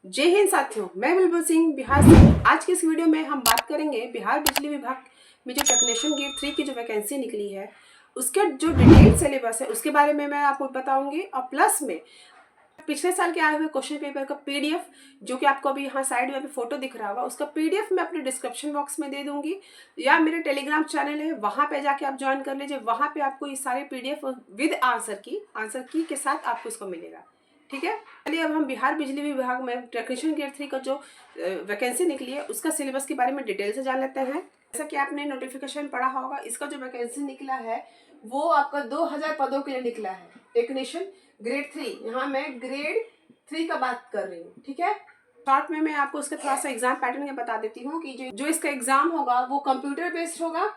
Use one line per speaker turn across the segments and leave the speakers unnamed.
जय हिंद साथियों, मैं बुलबुल सिंह बिहार से। आज की इस वीडियो में हम बात करेंगे बिहार बिजली विभाग में जो टेक्नीशियन ग्रेड 3 की जो वैकेंसी निकली है उसका जो डिटेल सिलेबस है उसके बारे में मैं आपको बताऊंगी। और प्लस में पिछले साल के आए हुए क्वेश्चन पेपर का पीडीएफ, जो कि आपको अभी यहाँ साइड में फोटो दिख रहा होगा, उसका पीडीएफ मैं अपने डिस्क्रिप्शन बॉक्स में दे दूंगी, या मेरे टेलीग्राम चैनल है वहाँ पे जाके आप ज्वाइन कर लीजिए। वहाँ पे आपको ये सारे पीडीएफ विद आंसर की के साथ आपको इसको मिलेगा। ठीक है, चलिए अब हम बिहार बिजली विभाग में टेक्नीशियन ग्रेड 3 का जो वैकेंसी निकली है उसका सिलेबस के बारे में डिटेल से जान लेते हैं। जैसा कि आपने नोटिफिकेशन पढ़ा होगा, इसका जो वैकेंसी निकला है वो आपका 2000 पदों के लिए निकला है। टेक्नीशियन ग्रेड 3, यहाँ मैं ग्रेड 3 का बात कर रही हूँ। ठीक है, शॉर्ट में मैं आपको उसका थोड़ा सा एग्जाम पैटर्न बता देती हूँ कि जो इसका एग्जाम होगा वो कंप्यूटर बेस्ड होगा।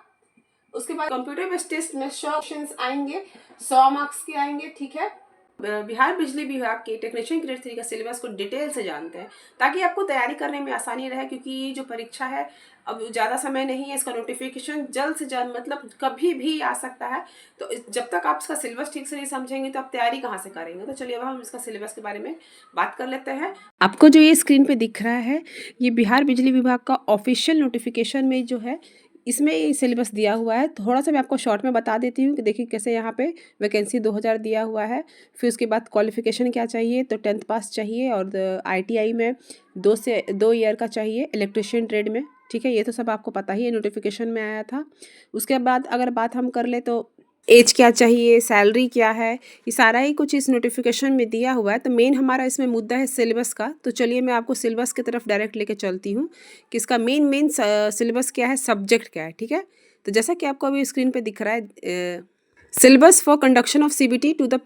उसके बाद कंप्यूटर बेस्ड टेस्ट में 100 क्वेश्चंस आएंगे, 100 मार्क्स के आएंगे। ठीक है, बिहार बिजली विभाग के टेक्नीशियन ग्रेड 3 का सिलेबस को डिटेल से जानते हैं ताकि आपको तैयारी करने में आसानी रहे, क्योंकि ये जो परीक्षा है अब ज़्यादा समय नहीं है। इसका नोटिफिकेशन जल्द से जल्द, मतलब कभी भी आ सकता है। तो जब तक आप इसका सिलेबस ठीक से नहीं समझेंगे तो आप तैयारी कहाँ से करेंगे। तो चलिए अब हम इसका सिलेबस के बारे में बात कर लेते हैं। आपको जो ये स्क्रीन पे दिख रहा है ये बिहार बिजली विभाग का ऑफिशियल नोटिफिकेशन में जो है इसमें ये सिलेबस दिया हुआ है। थोड़ा सा मैं आपको शॉर्ट में बता देती हूँ कि देखिए कैसे यहाँ पे वैकेंसी 2000 दिया हुआ है। फिर उसके बाद क्वालिफिकेशन क्या चाहिए, तो 10th पास चाहिए, और ITI में 2 ईयर का चाहिए इलेक्ट्रिशियन ट्रेड में। ठीक है, ये तो सब आपको पता ही है, नोटिफिकेशन में आया था। उसके बाद अगर बात हम कर ले तो एज क्या चाहिए, सैलरी क्या है, ये सारा ही कुछ इस नोटिफिकेशन में दिया हुआ है। तो मेन हमारा इसमें मुद्दा है सिलेबस का। तो चलिए मैं आपको सिलेबस की तरफ डायरेक्ट लेके चलती हूँ कि इसका मेन सिलेबस क्या है, सब्जेक्ट क्या है। ठीक है, तो जैसा कि आपको अभी स्क्रीन पे दिख रहा है, syllabus for conduction of CBT to the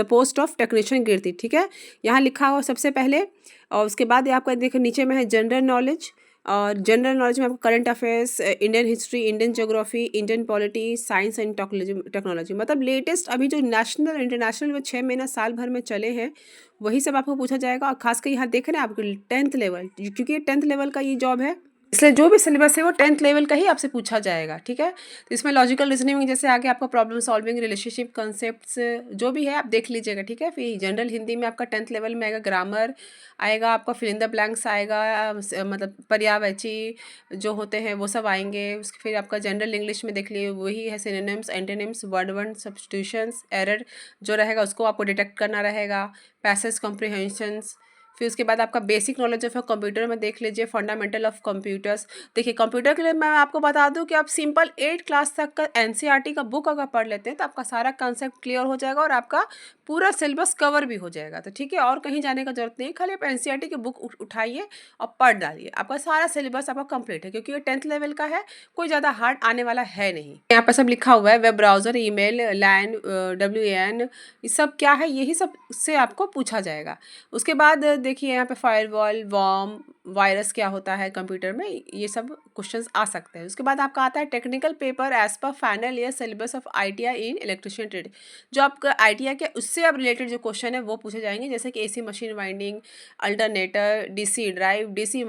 post of technician grade 3। ठीक है, यहाँ लिखा हुआ सबसे पहले, और उसके बाद आपका देखो नीचे में है जनरल नॉलेज। और जनरल नॉलेज में आपको current affairs, Indian history, Indian geography, Indian polity, science and technology, मतलब लेटेस्ट अभी जो नेशनल इंटरनेशनल में 6 महीना साल भर में चले हैं वही सब आपको पूछा जाएगा। और खासकर यहाँ देख रहे हैं आपको 10th लेवल, क्योंकि 10th लेवल का ये जॉब है, इसलिए जो भी सिलेबस है वो 10th लेवल का ही आपसे पूछा जाएगा। ठीक है, तो इसमें लॉजिकल रीजनिंग जैसे आगे आपका प्रॉब्लम सॉल्विंग, रिलेशनशिप कॉन्सेप्ट्स जो भी है आप देख लीजिएगा। ठीक है, फिर जनरल हिंदी में आपका 10th लेवल में आएगा, ग्रामर आएगा, आपका फिल इन द ब्लैंक्स आएगा, मतलब पर्यायवाची जो होते हैं वो सब आएंगे। उसके फिर आपका जनरल इंग्लिश में देख लिए वही है, synonyms, antonyms, word substitutions, error जो रहेगा उसको आपको डिटेक्ट करना रहेगा, पैसेज कॉम्प्रिहेंशंस। फिर उसके बाद आपका बेसिक नॉलेज ऑफ कंप्यूटर में देख लीजिए, फंडामेंटल ऑफ कंप्यूटर्स। देखिए कंप्यूटर के लिए मैं आपको बता दूं कि आप सिंपल 8 क्लास तक का NCERT का बुक अगर पढ़ लेते हैं तो आपका सारा कंसेप्ट क्लियर हो जाएगा और आपका पूरा सिलेबस कवर भी हो जाएगा। तो ठीक है, और कहीं जाने का जरूरत नहीं, खाली आप NCERT की बुक उठाइए और पढ़ डालिए, आपका सारा सिलेबस आपका कंप्लीट है, क्योंकि ये 10th लेवल का है, कोई ज़्यादा हार्ड आने वाला है नहीं। यहाँ पर सब लिखा हुआ है, web browser, email, LAN, WAN, ये सब क्या है, यही सब से आपको पूछा जाएगा। उसके बाद देखिए यहाँ पे फायरवॉल, वॉर्म, वायरस क्या होता है कंप्यूटर में, ये सब क्वेश्चंस आ सकते हैं। उसके बाद आपका आता है technical paper as per final year syllabus of ITI in electrician trade. जो आपका ITI के उससे अब रिलेटेड जो क्वेश्चन है वो पूछे जाएंगे, जैसे कि AC machine winding, alternator, DC drive, DC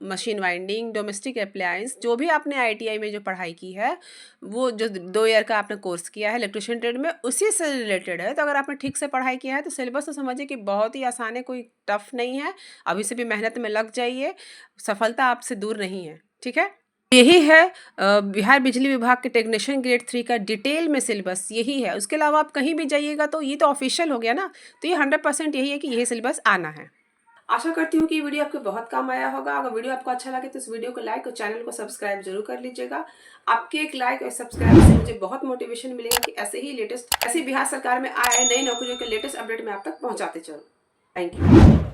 machine winding, domestic appliance, जो भी आपने ITI में जो पढ़ाई की है वो जो 2 ईयर का आपने कोर्स किया है इलेक्ट्रिशियन ट्रेड में उसी से रिलेटेड है। तो अगर आपने ठीक से पढ़ाई किया है तो सिलेबस तो समझिए कि बहुत ही आसान है, कोई टफ नहीं है। अभी से भी मेहनत में लग जाइए, सफलता आपसे दूर नहीं है। ठीक है, यही है बिहार बिजली विभाग के टेक्नीशियन ग्रेड 3 का डिटेल में सिलेबस यही है। उसके अलावा आप कहीं भी जाइएगा तो ये तो ऑफिशियल हो गया ना, तो ये 100% यही है कि यही सिलेबस आना है। आशा करती हूँ कि वीडियो आपको बहुत काम आया होगा। अगर वीडियो आपको अच्छा लगे तो इस वीडियो को लाइक और चैनल को सब्सक्राइब जरूर कर लीजिएगा। आपके एक लाइक और सब्सक्राइब से मुझे बहुत मोटिवेशन मिलेगा कि ऐसे ही लेटेस्ट, ऐसी बिहार सरकार में आए नई नौकरियों के लेटेस्ट अपडेट मैं आप तक पहुँचाते चलूँ। Thank you.